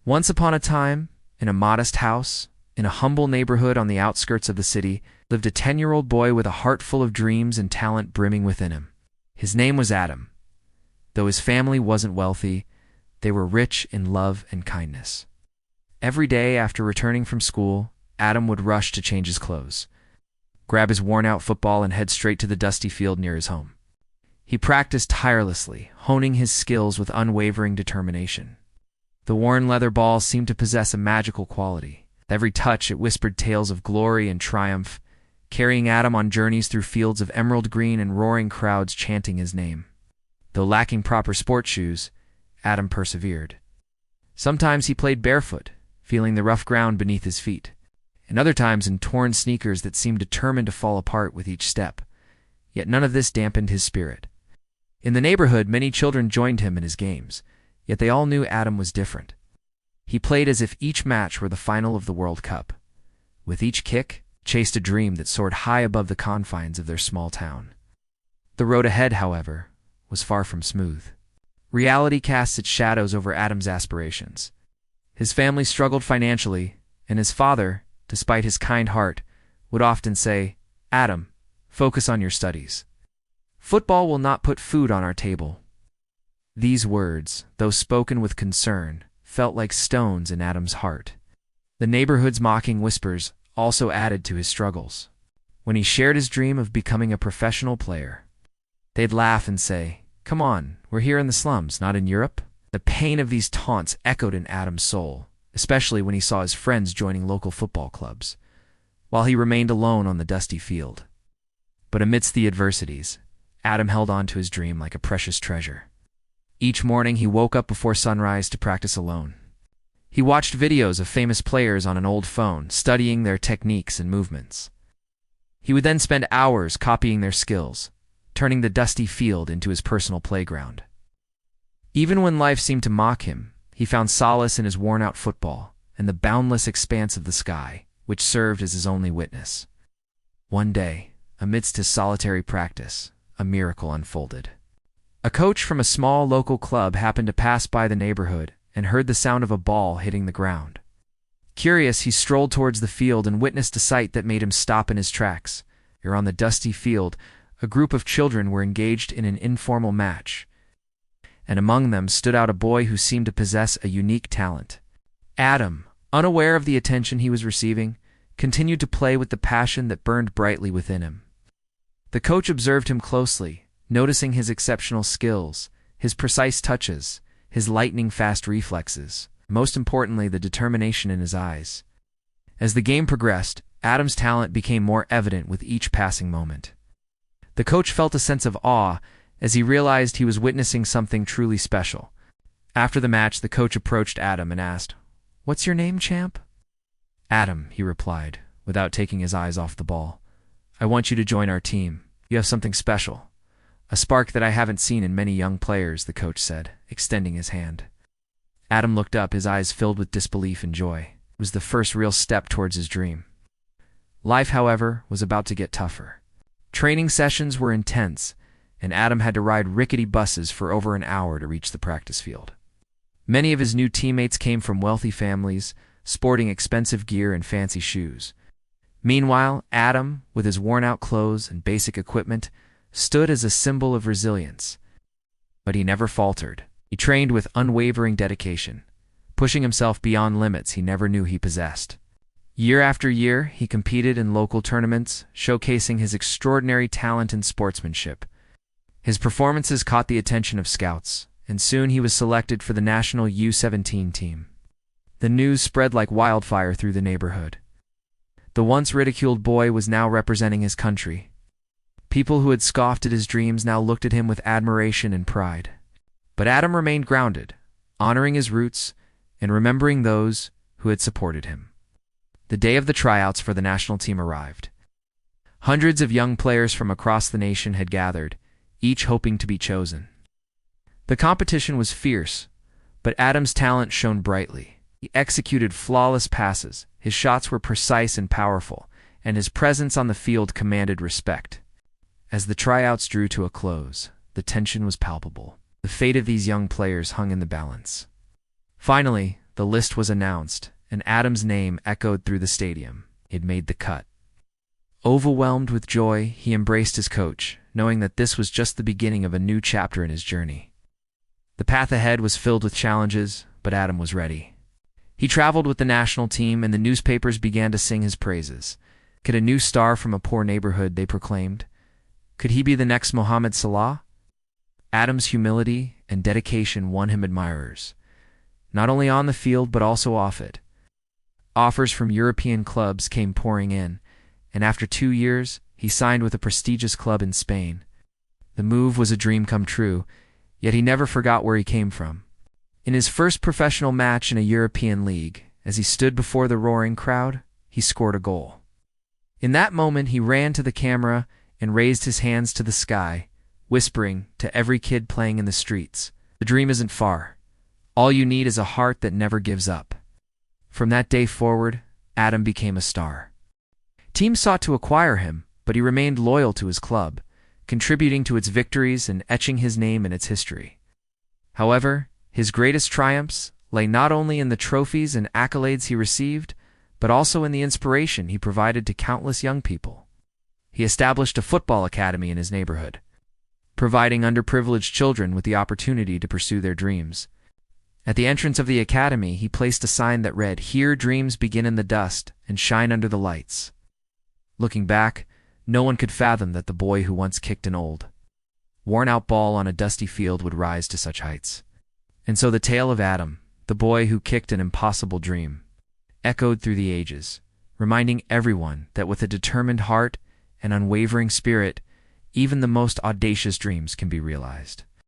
Once upon a time, in a modest house, in a humble neighborhood on the outskirts of the city, lived a 10-year-old boy with a heart full of dreams and talent brimming within him. His name was Adam. Though his family wasn't wealthy, they were rich in love and kindness. Every day after returning from school, Adam would rush to change his clothes, grab his worn-out football, and head straight to the dusty field near his home. He practiced tirelessly, honing his skills with unwavering determination. The worn leather ball seemed to possess a magical quality. With every touch, it whispered tales of glory and triumph, carrying Adam on journeys through fields of emerald green and roaring crowds chanting his name. Though lacking proper sports shoes, Adam persevered. Sometimes he played barefoot, feeling the rough ground beneath his feet, and other times in torn sneakers that seemed determined to fall apart with each step. Yet none of this dampened his spirit. In the neighborhood, many children joined him in his games, yet they all knew Adam was different. He played as if each match were the final of the World Cup. With each kick, chased a dream that soared high above the confines of their small town. The road ahead, however, was far from smooth. Reality cast its shadows over Adam's aspirations. His family struggled financially, and his father, despite his kind heart, would often say, "Adam, focus on your studies. Football will not put food on our table." These words, though spoken with concern, felt like stones in Adam's heart. The neighborhood's mocking whispers also added to his struggles. When he shared his dream of becoming a professional player, they'd laugh and say, "Come on, we're here in the slums, not in Europe." The pain of these taunts echoed in Adam's soul, especially when he saw his friends joining local football clubs, while he remained alone on the dusty field. But amidst the adversities, Adam held on to his dream like a precious treasure. Each morning he woke up before sunrise to practice alone. He watched videos of famous players on an old phone, studying their techniques and movements. He would then spend hours copying their skills, turning the dusty field into his personal playground. Even when life seemed to mock him, he found solace in his worn-out football and the boundless expanse of the sky, which served as his only witness. One day, amidst his solitary practice, a miracle unfolded. A coach from a small local club happened to pass by the neighborhood and heard the sound of a ball hitting the ground. Curious, he strolled towards the field and witnessed a sight that made him stop in his tracks. Here on the dusty field, a group of children were engaged in an informal match, and among them stood out a boy who seemed to possess a unique talent. Adam, unaware of the attention he was receiving, continued to play with the passion that burned brightly within him. The coach observed him closely, noticing his exceptional skills, his precise touches, his lightning-fast reflexes, most importantly the determination in his eyes. As the game progressed, Adam's talent became more evident with each passing moment. The coach felt a sense of awe as he realized he was witnessing something truly special. After the match, the coach approached Adam and asked, "What's your name, champ?" "Adam," he replied, without taking his eyes off the ball. "I want you to join our team. You have something special. A spark that I haven't seen in many young players," the coach said, extending his hand. Adam looked up, his eyes filled with disbelief and joy. It was the first real step towards his dream. Life, however, was about to get tougher. Training sessions were intense, and Adam had to ride rickety buses for over an hour to reach the practice field. Many of his new teammates came from wealthy families, sporting expensive gear and fancy shoes. Meanwhile, Adam, with his worn-out clothes and basic equipment, stood as a symbol of resilience. But he never faltered. He trained with unwavering dedication, pushing himself beyond limits he never knew he possessed. Year after year, he competed in local tournaments, showcasing his extraordinary talent and sportsmanship. His performances caught the attention of scouts, and soon he was selected for the national U17 team. The news spread like wildfire through the neighborhood. The once ridiculed boy was now representing his country. People who had scoffed at his dreams now looked at him with admiration and pride. But Adam remained grounded, honoring his roots and remembering those who had supported him. The day of the tryouts for the national team arrived. Hundreds of young players from across the nation had gathered, each hoping to be chosen. The competition was fierce, but Adam's talent shone brightly. He executed flawless passes, his shots were precise and powerful, and his presence on the field commanded respect. As the tryouts drew to a close, the tension was palpable. The fate of these young players hung in the balance. Finally, the list was announced, and Adam's name echoed through the stadium. He'd made the cut. Overwhelmed with joy, he embraced his coach, knowing that this was just the beginning of a new chapter in his journey. The path ahead was filled with challenges, but Adam was ready. He traveled with the national team, and the newspapers began to sing his praises. Could a new star from a poor neighborhood, they proclaimed? Could he be the next Mohamed Salah? Adam's humility and dedication won him admirers, not only on the field but also off it. Offers from European clubs came pouring in, and after 2 years, he signed with a prestigious club in Spain. The move was a dream come true, yet he never forgot where he came from. In his first professional match in a European league, as he stood before the roaring crowd, he scored a goal. In that moment, he ran to the camera and raised his hands to the sky, whispering to every kid playing in the streets, "The dream isn't far. All you need is a heart that never gives up." From that day forward, Adam became a star. Teams sought to acquire him, but he remained loyal to his club, contributing to its victories and etching his name in its history. However, his greatest triumphs lay not only in the trophies and accolades he received, but also in the inspiration he provided to countless young people. He established a football academy in his neighborhood, providing underprivileged children with the opportunity to pursue their dreams. At the entrance of the academy, he placed a sign that read, "Here dreams begin in the dust and shine under the lights." Looking back, no one could fathom that the boy who once kicked an old, worn-out ball on a dusty field would rise to such heights. And so the tale of Adam, the boy who kicked an impossible dream, echoed through the ages, reminding everyone that with a determined heart and unwavering spirit, even the most audacious dreams can be realized.